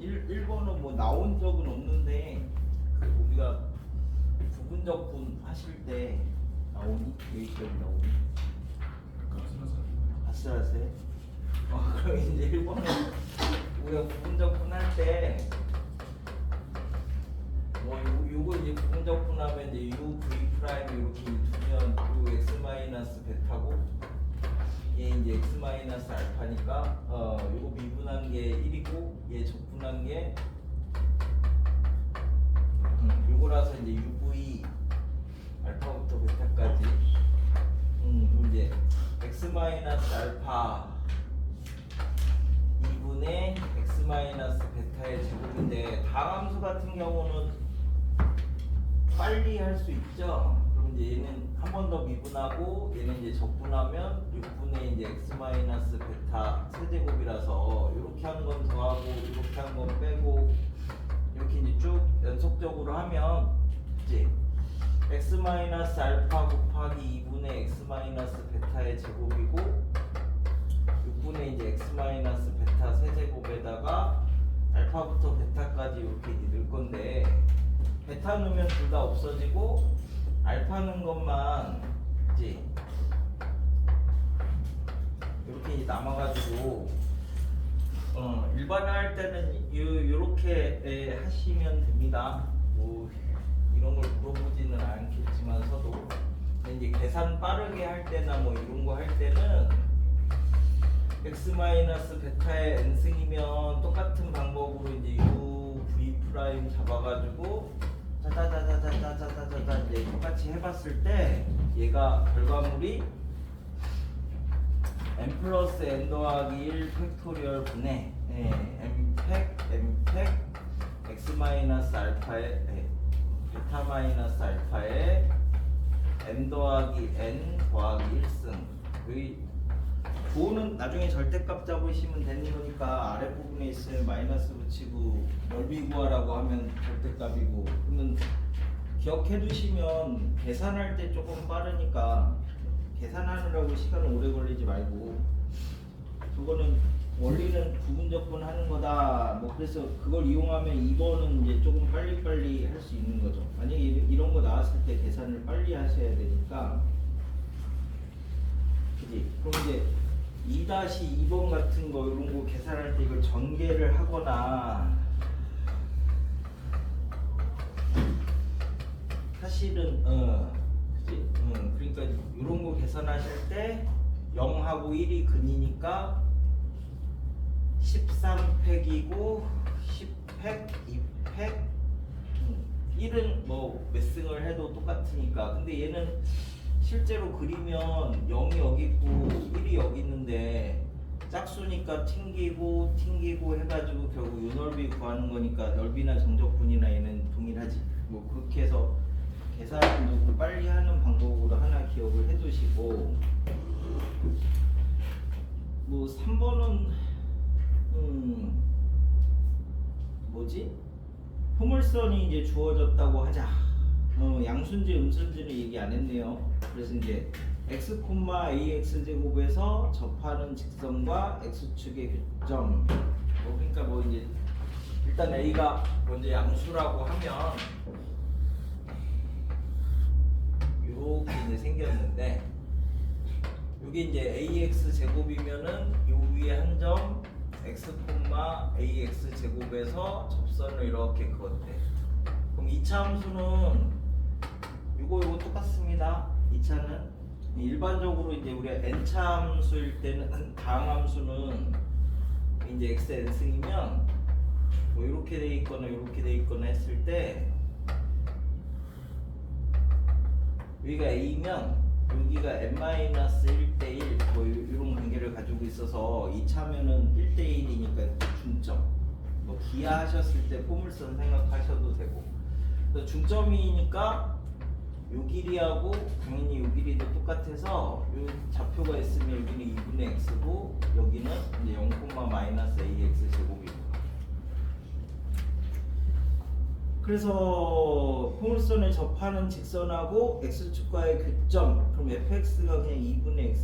일본은 뭐 나온 적은 없는데 그 우리가 부분적분 하실 때 나오니? 여기까지 나오니? 아슬아슬해? 그럼 이제 일본은 우리가 부분적분 할 때 뭐 요거 이제 부분적분 하면 이제 u v 프라임 이렇게 두면 요 x 마이너스 베타고 얘 이제 x 마이너스 알파니까 요거 미분한 게 1이고 얘 적분한 게 요거라서 이제 uv 알파부터 베타까지 그럼 이제 x 마이너스 알파 2분의 x 마이너스 베타의 제곱인데 다함수 같은 경우는 빨리 할 수 있죠. 그럼 이제 얘는 한 번 더 미분하고 얘는 이제 적분하면 6분의 이제 x 마이너스 베타 세제곱이라서 이렇게 한 건 더하고 이렇게 한 건 빼고 이렇게 이제 쭉 연속적으로 하면 이제 x 마이너스 알파 곱하기 2분의 x 마이너스 베타의 제곱이고 6분의 이제 x 마이너스 베타 세제곱에다가 알파부터 베타까지 이렇게 넣을 건데 베타 넣으면 둘 다 없어지고 알파 넣은 것만 이제 이렇게 이제 남아가지고 일반화할 때는 요렇게 하시면 됩니다. 뭐 이런 걸 물어보지는 않겠지만서도 이제 계산 빠르게 할 때나 뭐 이런 거 할 때는 x 마이너스 베타의 n승이면 똑같은 방법으로 이제 u v 프라임 잡아가지고 짜자자자자자자자자 이제 똑같이 해봤을 때 얘가 결과물이 n 플러스 n 더하기 1 팩토리얼 분의 m 팩 x 마이너스 알파의 베타 마이너스 알파의 m 더하기 n 더하기 1승 여기 부호는 나중에 절대값 잡으시면 되는 거니까 아랫부분에 있으면 마이너스 붙이고 넓이 구하라고 하면 절대값이고 그러면 기억해 두시면 계산할 때 조금 빠르니까 계산하느라고 시간 오래 걸리지 말고 그거는 원리는 부분적분 하는 거다 뭐 그래서 그걸 이용하면 2번은 이제 조금 빨리빨리 할 수 있는 거죠. 만약에 이런 거 나왔을 때 계산을 빨리 하셔야 되니까 그지? 그럼 이제 2-2번 같은 거 이런 거 계산할 때 이걸 전개를 하거나 사실은 그지? 그러니까 이런 거 계산하실 때 0하고 1이 근이니까 13팩이고 10팩, 2팩 1은 뭐 몇 승을 해도 똑같으니까 근데 얘는 실제로 그리면 0이 여기 있고 1이 여기 있는데 짝수니까 튕기고 해가지고 결국 요 넓이 구하는 거니까 넓이나 정적분이나 얘는 동일하지 뭐 그렇게 해서 계산을 누구 빨리 하는 방법으로 하나 기억을 해두시고 뭐 3번은 뭐지? 포물선이 이제 주어졌다고 하자 양수인지 음수인지는 얘기 안 했네요. 그래서 이제 x, ax 제곱에서 접하는 직선과 x축의 교점 그러니까 뭐 이제 일단 a가 먼저 양수라고 하면 이렇게 이제 생겼는데 여기 이제 ax 제곱이면은 요 위에 한 점 x, ax 제곱에서 접선을 이렇게 그었대. 그럼 2차 함수는 요거 똑같습니다. 2차는 일반적으로 이제 우리가 n차 함수일 때는 다음 함수는 이제 x n승이면 뭐 이렇게 돼 있거나 이렇게 돼 있거나 했을 때 여기가 a면 여기가 n-1대1 뭐 이런 관계를 가지고 있어서 2차면은 1대1이니까 중점 뭐 기하하셨을 때 포물선 생각하셔도 되고 중점이니까 요 길이하고 당연히 요 길이도 똑같아서 요 좌표가 있으면 여기는 2분의 x고 여기는 이제 0,-ax 제곱이고 그래서 포물선에 접하는 직선하고 x축과의 교점 그럼 fx가 그냥 2분의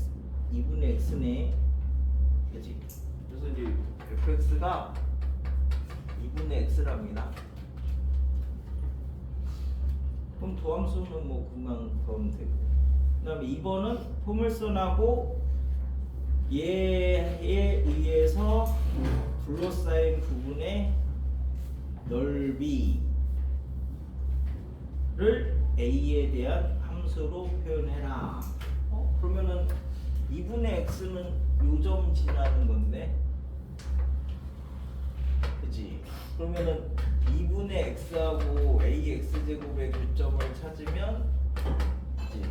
x네 그치? 그래서 이제 fx가 2분의 x랍니다. 그럼 도함수는 뭐 금방 그러면 되고. 그 다음에 2번은 포물선하고 얘에 의해서 둘러싸인 부분의 넓이를 a에 대한 함수로 표현해라. 그러면은 2분의 x는 요점 지나는 건데, 그치? 그러면은 2분의 x하고 ax제곱의 교점을 찾으면, 그치?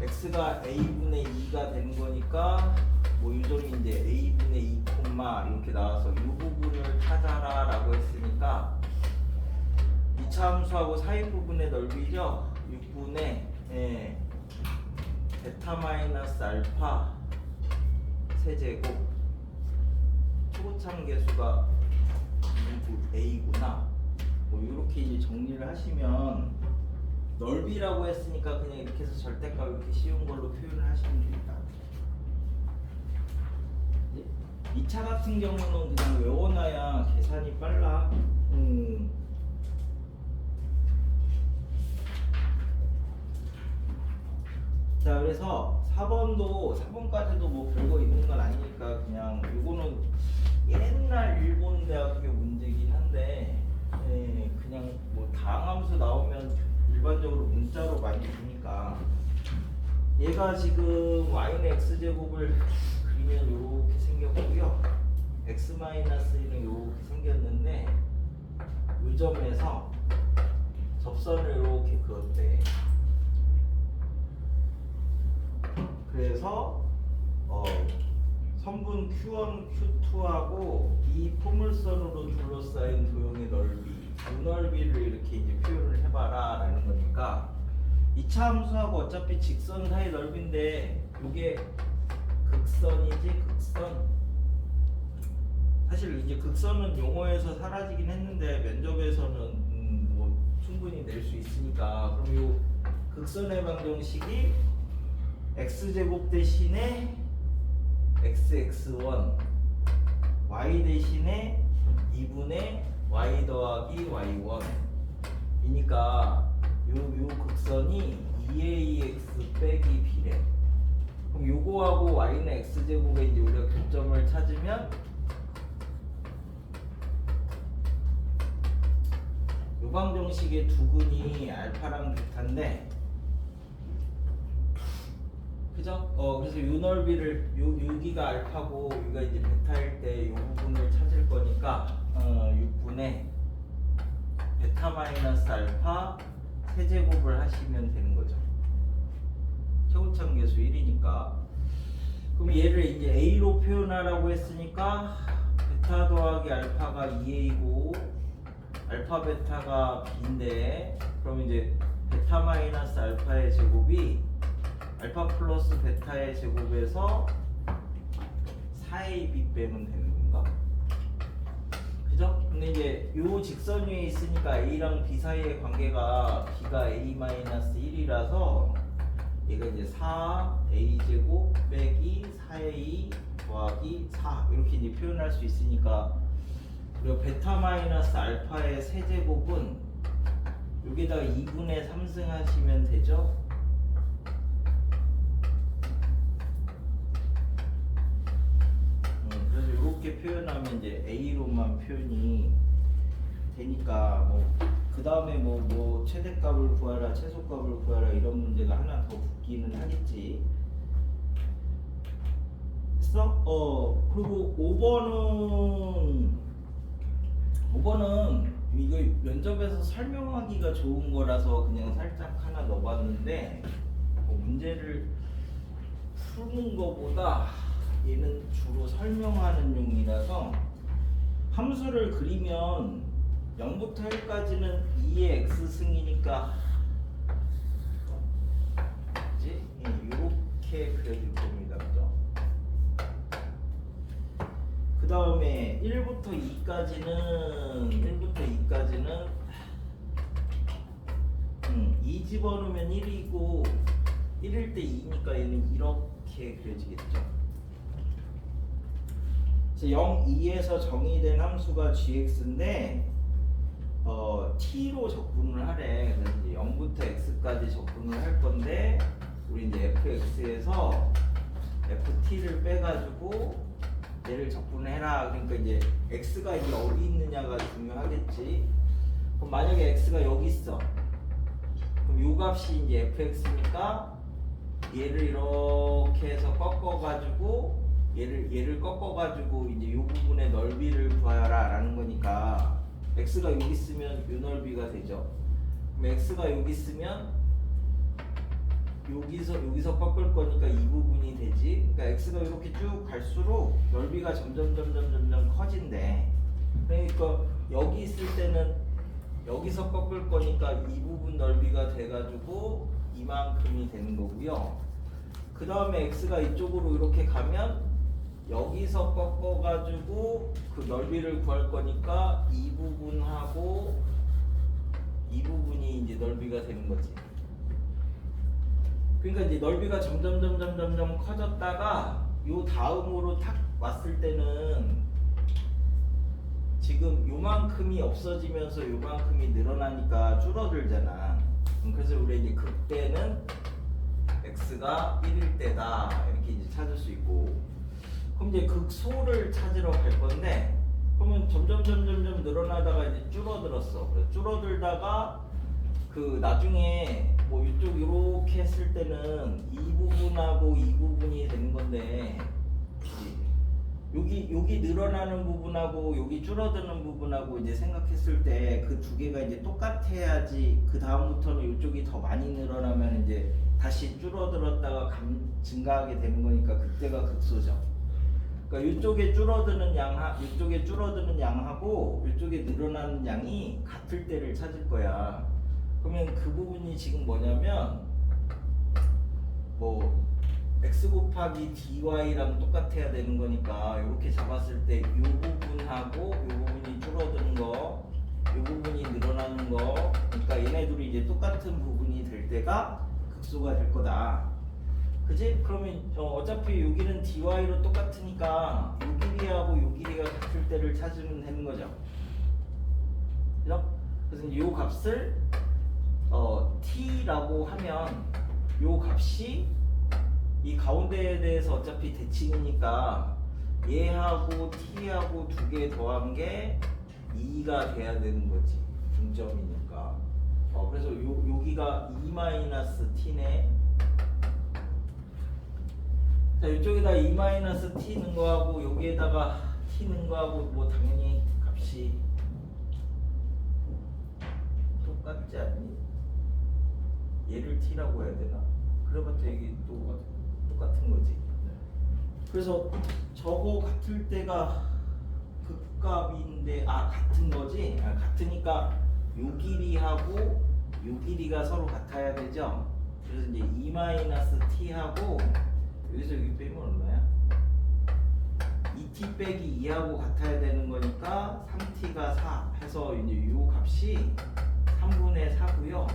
x가 a분의 2가 되는 거니까 뭐 요점이 이제 a분의 2 콤마 이렇게 나와서 이 부분을 찾아라 라고 했으니까 2차 함수하고 사이 부분의 넓이죠. 6분의 베타 마이너스 알파 세제곱 초고참 계수가 a구나. 뭐 이렇게 이제 정리를 하시면 넓이라고 했으니까 그냥 이렇게 해서 절대값 이렇게 쉬운 걸로 표현을 하시면 됩니다. 2차 같은 경우는 그냥 외워놔야 계산이 빨라. 자, 그래서 4번까지도 뭐 별거 있는 건 아니니까 그냥 이거는 옛날 일본 대학교 문제긴 한데, 그냥 뭐 다항함수 나오면 일반적으로 문자로 많이 주니까 얘가 지금 y는 x제곱을 그리면 이렇게 생겼고요, x-1은 이렇게 생겼는데 이 점에서 접선을 이렇게 그었대. 그래서 선분 Q1, Q2하고 이 포물선으로 둘러싸인 도형의 넓이, 이 넓이를 이렇게 이제 표현을 해봐라 라는 거니까 2차 함수하고 어차피 직선 사이 넓이인데 이게 극선이지, 극선. 사실 이제 극선은 용어에서 사라지긴 했는데 면접에서는 뭐 충분히 낼 수 있으니까, 그럼 요 극선의 방정식이 x제곱 대신에 xx1 y 대신에 2분의 y 더하기 y1 이니까 요 극선이 2ax 빼기 b래. 그럼 요거하고 y는 x제곱에 이제 우리가 교점을 찾으면 요 방정식의 두근이 알파랑 베타인데, 그죠? 그래서 요 넓이를 여기가 알파고 여기가 이제 베타일 때 요 부분을 찾을 거니까 6분의 베타 마이너스 알파 세제곱을 하시면 되는 거죠. 최고참 계수 1이니까. 그럼 얘를 이제 a로 표현하라고 했으니까 베타 더하기 알파가 2a고 알파 베타가 b인데, 그럼 이제 베타 마이너스 알파의 제곱이 알파 플러스 베타의 제곱에서 4ab 빼면 되는 건가? 그죠? 근데 이제 요 직선 위에 있으니까 a랑 b 사이의 관계가 b가 a-1이라서 얘가 이제 4a 제곱 빼기 4a 더하기 4 이렇게 이제 표현할 수 있으니까, 그리고 베타 마이너스 알파의 세제곱은 여기다가 2분의 3승 하시면 되죠? 그래서 이렇게 표현하면 이제 a로만 표현이 되니까, 뭐 그 다음에 뭐 최대값을 구하라, 최소값을 구하라 이런 문제가 하나 더 붙기는 하겠지. 했어? 그리고 5번은 이거 면접에서 설명하기가 좋은 거라서 그냥 살짝 하나 넣어봤는데, 뭐 문제를 푸는 거보다 얘는 주로 설명하는 용이라서 함수를 그리면 0부터 1까지는 2의 x승이니까 이렇게 그려줄 겁니다. 그죠? 그 다음에 1부터 2까지는 2 집어넣으면 1이고 1일 때 2니까 얘는 이렇게 그려지겠죠. 0, 2에서 정의된 함수가 gx인데 t로 적분을 하래. 그래서 이제 0부터 x까지 적분을 할 건데 우리 이제 fx에서 ft를 빼가지고 얘를 적분을 해라. 그러니까 이제 x가 이제 어디 있느냐가 중요하겠지. 그럼 만약에 x가 여기 있어. 그럼 요 값이 이제 fx니까 얘를 이렇게 해서 꺾어가지고 얘를 꺾어가지고 이제 요 부분의 넓이를 구하라라는 거니까 x가 여기 있으면 요 넓이가 되죠. 그럼 x가 여기 있으면 여기서 꺾을 거니까 이 부분이 되지. 그러니까 x가 이렇게 쭉 갈수록 넓이가 점점 커진대. 그러니까 여기 있을 때는 여기서 꺾을 거니까 이 부분 넓이가 돼가지고 이만큼이 되는 거고요. 그 다음에 x가 이쪽으로 이렇게 가면 여기서 꺾어가지고 그 넓이를 구할 거니까 이 부분하고 이 부분이 이제 넓이가 되는 거지. 그러니까 이제 넓이가 점점 커졌다가 요 다음으로 탁 왔을 때는 지금 요만큼이 없어지면서 요만큼이 늘어나니까 줄어들잖아. 그래서 우리 이제 그때는 x가 1일 때다 이렇게 이제 찾을 수 있고, 그럼 이제 극소를 찾으러 갈 건데 그러면 점점 늘어나다가 이제 줄어들었어. 그래서 줄어들다가 그 나중에 뭐 이쪽 이렇게 했을 때는 이 부분하고 이 부분이 되는 건데 여기 늘어나는 부분하고 여기 줄어드는 부분하고 이제 생각했을 때 그 두 개가 이제 똑같아야지 그 다음부터는 이쪽이 더 많이 늘어나면 이제 다시 줄어들었다가 증가하게 되는 거니까 그때가 극소죠. 그러니까 이쪽에 줄어드는 양하고 이쪽에 늘어나는 양이 같을 때를 찾을 거야. 그러면 그 부분이 지금 뭐냐면 뭐 x 곱하기 dy랑 똑같아야 되는 거니까 이렇게 잡았을 때 이 부분하고 이 부분이 줄어드는 거, 이 부분이 늘어나는 거, 그러니까 얘네들이 이제 똑같은 부분이 될 때가 극소가 될 거다. 그지? 그러면 어차피 여기는 dy로 똑같으니까 요 길이하고 요 길이가 같을 때를 찾으면 되는 거죠. 그죠? 그래서 이제 요 값을 t라고 하면 요 값이 이 가운데에 대해서 어차피 대칭이니까 얘하고 t하고 두 개 더한 게 2가 돼야 되는 거지. 중점이니까. 그래서 여기가 2-t네. 자, 이쪽에다 2-t 는 거하고 여기에다가 t 는 거하고 뭐 당연히 값이 똑같지 않니? 얘를 t라고 해야 되나? 그래봤자 이게 또 똑같은 거지. 그래서 저거 같을 때가 극값인데 같은 거지? 같으니까 요 길이하고 요 길이가 서로 같아야 되죠. 그래서 이제 2-t하고 여기서 여기 빼면 얼마야? 2t 빼기 2하고 같아야 되는 거니까 3t가 4 해서 이제 요 값이 3분의 4고요.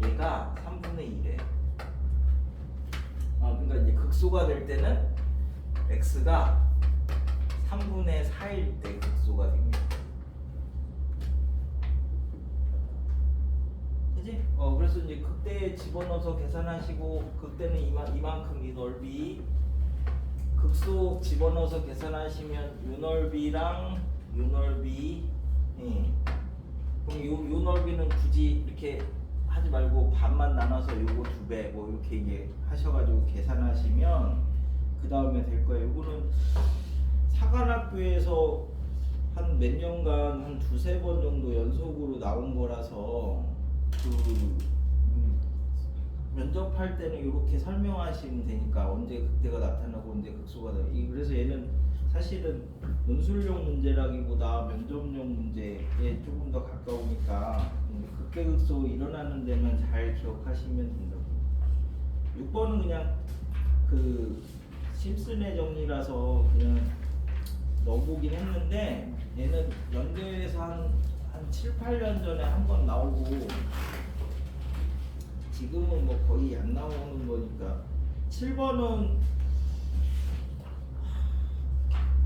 얘가 3분의 1에. 그러니까 이제 극소가 될 때는 x가 3분의 4일 때 극소가 됩니다. 그지? 그래서 이제 극대에 집어넣어서 계산하시고 극대는 이만큼 이 넓이, 극소 집어넣어서 계산하시면 요 넓이랑 요 넓이, 그럼 요 넓이는 굳이 이렇게 하지 말고 반만 나눠서 요거 2배 뭐 이렇게 이제 하셔가지고 계산하시면 그 다음에 될 거예요. 요거는 사관학교에서 한 몇 년간 한 2-3번 정도 연속으로 나온 거라서 면접할 때는 이렇게 설명하시면 되니까 언제 극대가 나타나고 언제 극소가 나타나고. 그래서 얘는 사실은 논술용 문제라기보다 면접용 문제에 조금 더 가까우니까 극대 극소 일어나는 데만 잘 기억하시면 된다고. 6번은 그냥 그 심슨의 정리라서 그냥 넣어보긴 했는데 얘는 연대에서 한 7-8년 전에 한 번 나오고 지금은 뭐 거의 안 나오는 거니까. 7번은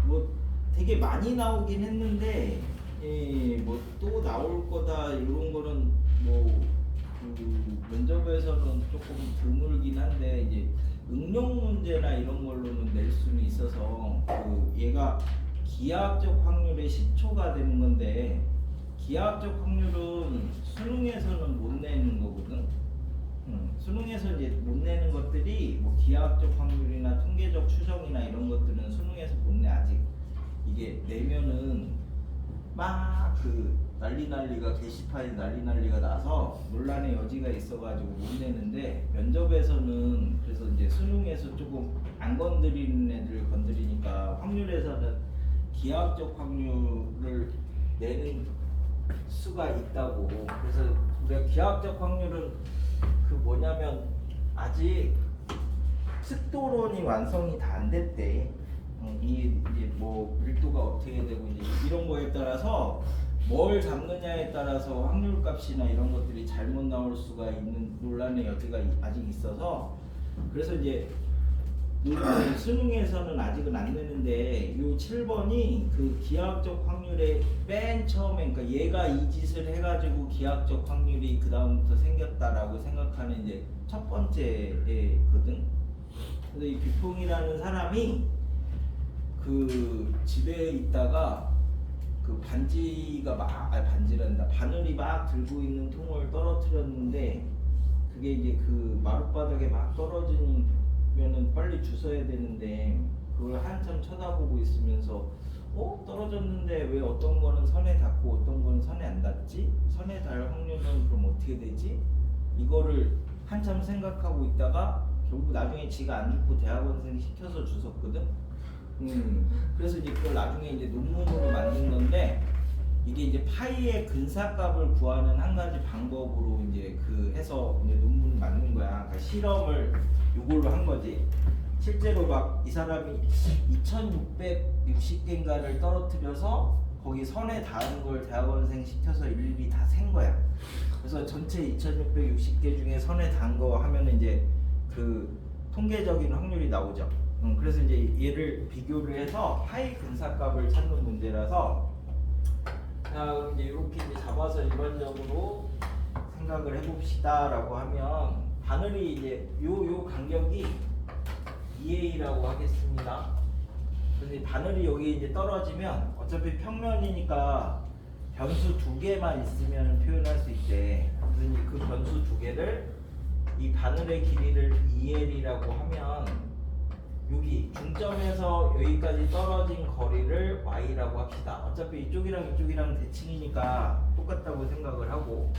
뭐 되게 많이 나오긴 했는데 뭐 또 나올 거다 이런 거는 그 면접에서는 조금 드물긴 한데 이제 응용 문제나 이런 걸로는 낼 수는 있어서 그 얘가 기하학적 확률의 10초가 되는 건데 기하학적 확률은 수능에서는 못 내는 거거든. 수능에서 이제 못 내는 것들이 뭐 기하학적 확률이나 통계적 추정이나 이런 것들은 수능에서 못 내. 아직 이게 내면은 막 그 난리가 게시판에 난리가 나서 논란의 여지가 있어가지고 못 내는데 면접에서는 그래서 이제 수능에서 조금 안 건드리는 애들 건드리니까 확률에서는 기하학적 확률을 내는 수가 있다고. 그래서 우리가 기하학적 확률은 그 뭐냐면 아직 습도론이 완성이 다 안 됐대. 이제 뭐 밀도가 어떻게 되고 이제 이런 거에 따라서 뭘 잡느냐에 따라서 확률값이나 이런 것들이 잘못 나올 수가 있는 논란의 여지가 아직 있어서 그래서 이제 수능에서는 아직은 안 되는데 요 7번이 그 기하학적 확률의 맨 처음에 그러니까 얘가 이 짓을 해가지고 기하학적 확률이 그 다음부터 생겼다라고 생각하는 이제 첫 번째거든. 그래서 이 뷔퐁이라는 사람이 그 집에 있다가 그 반지가 반지란다. 바늘이 막 들고 있는 통을 떨어뜨렸는데 그게 이제 그 마룻바닥에 막 떨어지면은 빨리 주워야 되는데 그걸 한참 쳐다보고 있으면서 떨어졌는데 왜 어떤 거는 선에 닿고 어떤 거는 선에 안 닿지? 선에 닿을 확률은 그럼 어떻게 되지? 이거를 한참 생각하고 있다가 결국 나중에 지가 안 죽고 대학원생 시켜서 주웠거든. 그래서 이제 그걸 나중에 이제 논문으로 만든 건데 이게 이제 파이의 근사값을 구하는 한 가지 방법으로 이제 그 해서 이제 논문을 만든 거야. 그러니까 실험을 이걸로 한 거지. 실제로 막 이 사람이 2,660개인가를 떨어뜨려서 거기 선에 닿은 걸 대학원생 시켜서 일일이 다 센 거야. 그래서 전체 2,660개 중에 선에 닿은 거 하면은 이제 그 통계적인 확률이 나오죠. 그래서 이제 얘를 비교를 해서 파이 근사값을 찾는 문제라서 그럼 이제 이렇게 이제 잡아서 일반적으로 생각을 해봅시다라고 하면 바늘이 이제 요 간격이 2a라고 하겠습니다. 근데 바늘이 여기 이제 떨어지면 어차피 평면이니까 변수 두 개만 있으면 표현할 수 있대. 그래서 이제 그 변수 두 개를 이 바늘의 길이를 2l이라고 하면 여기 중점에서 여기까지 떨어진 거리를 y라고 합시다. 어차피 이쪽이랑 대칭이니까 똑같다고 생각을 하고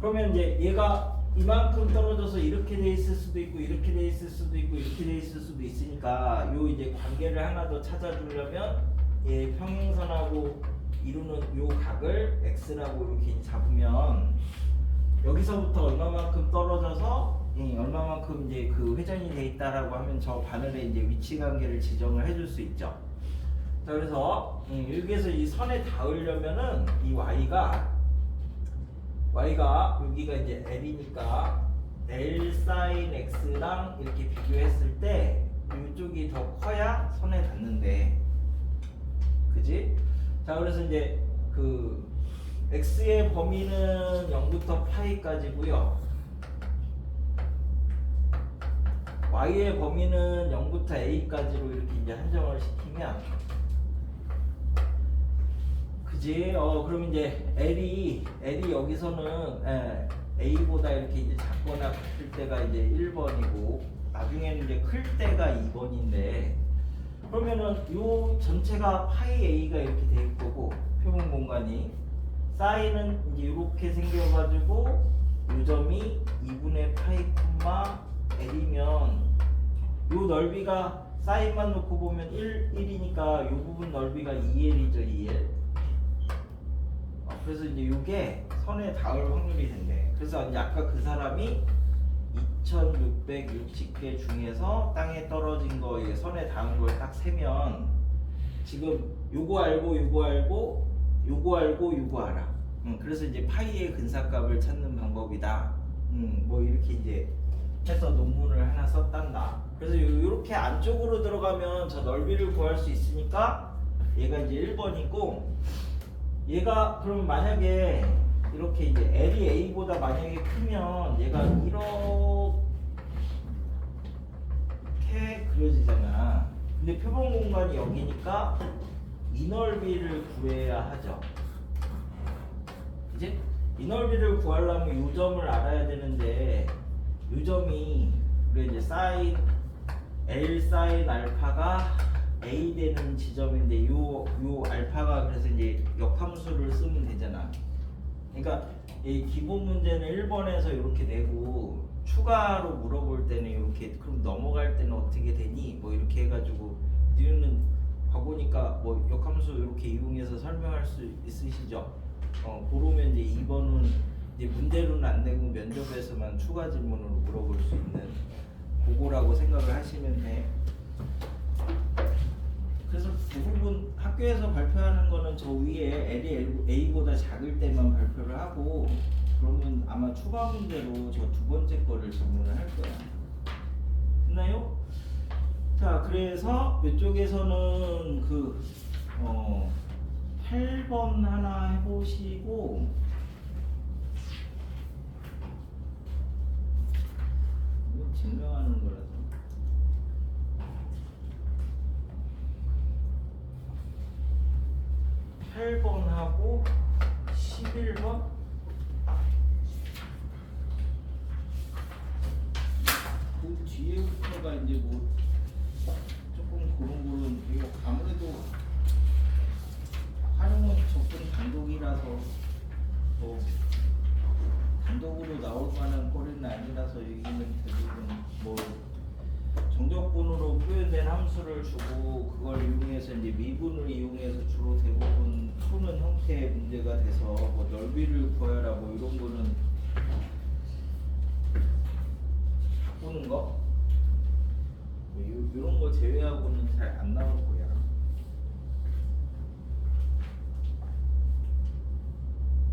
그러면 이제 얘가 이만큼 떨어져서 이렇게 돼 있을 수도 있고 이렇게 돼 있을 수도 있고 이렇게 돼 있을 수도 있으니까 요 이제 관계를 하나 더 찾아주려면 얘 평행선하고 이루는 요 각을 x라고 이렇게 잡으면 여기서부터 얼마만큼 떨어져서 얼마만큼 이제 그 회전이 돼 있다라고 하면 저 바늘의 이제 위치 관계를 지정을 해줄 수 있죠. 자 그래서 여기에서 이 선에 닿으려면은 이 y가 여기가 이제 l이니까 l sin x랑 이렇게 비교했을 때 이쪽이 더 커야 선에 닿는데, 그지? 자 그래서 이제 그 x의 범위는 0부터 파이까지고요. y의 범위는 0부터 a까지로 이렇게 이제 한정을 시키면, 그지? 그럼 이제 L이 여기서는 a보다 이렇게 이제 작거나 같을 때가 이제 1번이고 나중에는 이제 클 때가 2번인데, 그러면은 요 전체가 파이 a가 이렇게 돼 있을 거고 표본 공간이 사인은 이제 이렇게 생겨가지고 요 점이 2분의 파이 콤마 l이면 요 넓이가 사인만 놓고 보면 1이니까 요 부분 넓이가 2l이죠. 2l. 그래서 이제 요게 선에 닿을 확률이 된대. 그래서 이제 아까 그 사람이 2,660개 중에서 땅에 떨어진 거 이게 선에 닿은 걸 딱 세면 지금 요거 알고 요거 알아. 그래서 이제 파이의 근사값을 찾는 방법이다. 뭐 이렇게 이제 해서 논문을 하나 썼단다. 그래서 이렇게 안쪽으로 들어가면 저 넓이를 구할 수 있으니까 얘가 이제 1번이고 얘가 그럼 만약에 이렇게 이제 L이 A보다 만약에 크면 얘가 이렇게 그려지잖아. 근데 표본 공간이 여기니까 이 넓이를 구해야 하죠. 이제 이 넓이를 구하려면 이 점을 알아야 되는데 이 점이 우리 이제 사인 L 사인 알파가 A 되는 지점인데 요 알파가 그래서 이제 역함수를 쓰면 되잖아. 그러니까 이 기본 문제는 1번에서 이렇게 내고 추가로 물어볼 때는 이렇게 그럼 넘어갈 때는 어떻게 되니? 뭐 이렇게 해가지고 니는 봐보니까 뭐 역함수 이렇게 이용해서 설명할 수 있으시죠? 그러면 이제 2번은 이제 문제로는 안 되고 면접에서만 추가 질문으로 물어볼 수 있는 그거라고 생각을 하시면 돼. 그래서 대부분 학교에서 발표하는 거는 저 위에 L이 A보다 작을 때만 발표를 하고 그러면 아마 추가 문제로 저 두 번째 거를 질문을 할 거야. 됐나요? 자, 그래서 이쪽에서는 그 8번 하나 해보시고 이건 증명하는 거라서 8번 하고 11번 그 뒤에부터가 이제 뭐 조금 고른고른 이거 아무래도 활용은 접근 단독이라서 뭐 단독으로 나올 만한 거리는 아니라서 여기는 대부분 뭐 정적분으로 표현된 함수를 주고 그걸 이용해서 이제 미분을 이용해서 주로 대부분 푸는 형태의 문제가 돼서 뭐 넓이를 구하라 뭐 이런 거는 바꾸는 거 이런 거 제외하고는 잘 안 나올 거야.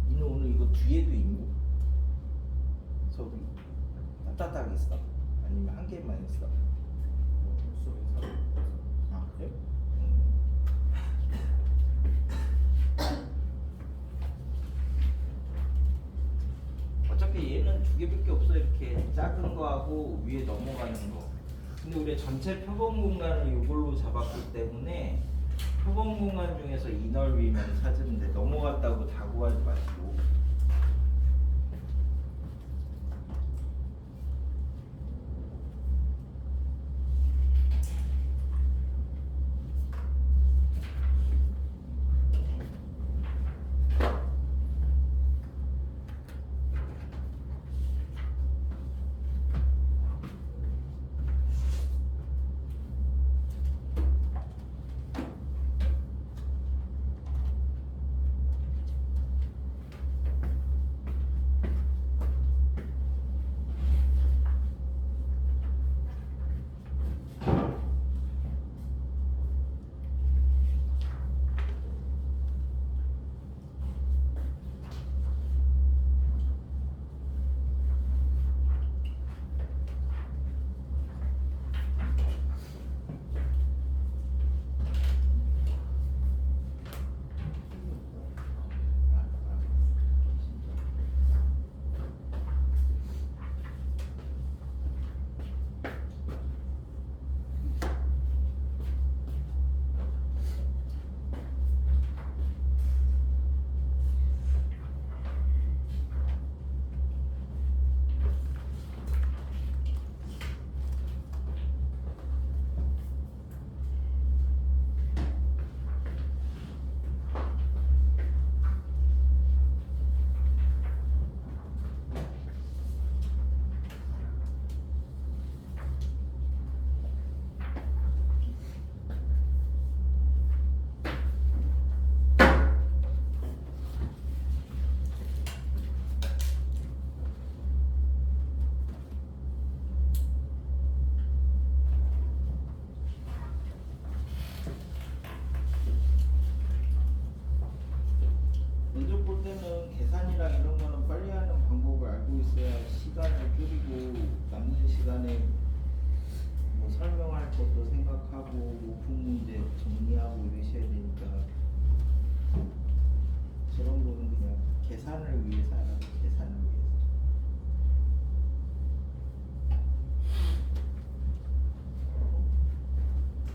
이는 오늘 이거 뒤에도 있니? 저기 따따딱 있어? 아니면 한 개만 있어? 아 그래? 어차피 얘는 두 개밖에 없어. 이렇게 작은 거하고 위에 넘어가는 거. 근데 우리 전체 표본 공간을 이걸로 잡았기 때문에 표본 공간 중에서 이 넓이만 찾으면 돼. 넘어갔다고 다 구하지 마시고.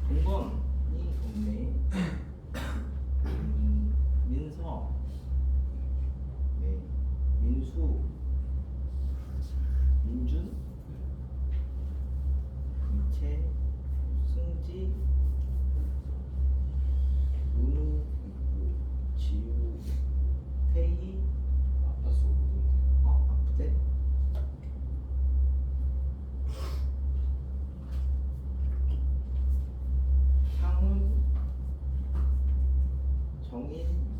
동건이 없네. 민서, 네, 민수, 민준, 이채, 승지, 문우 있고, 지우, 태희. 아파서 오던데. 아프대? 상훈, 정인,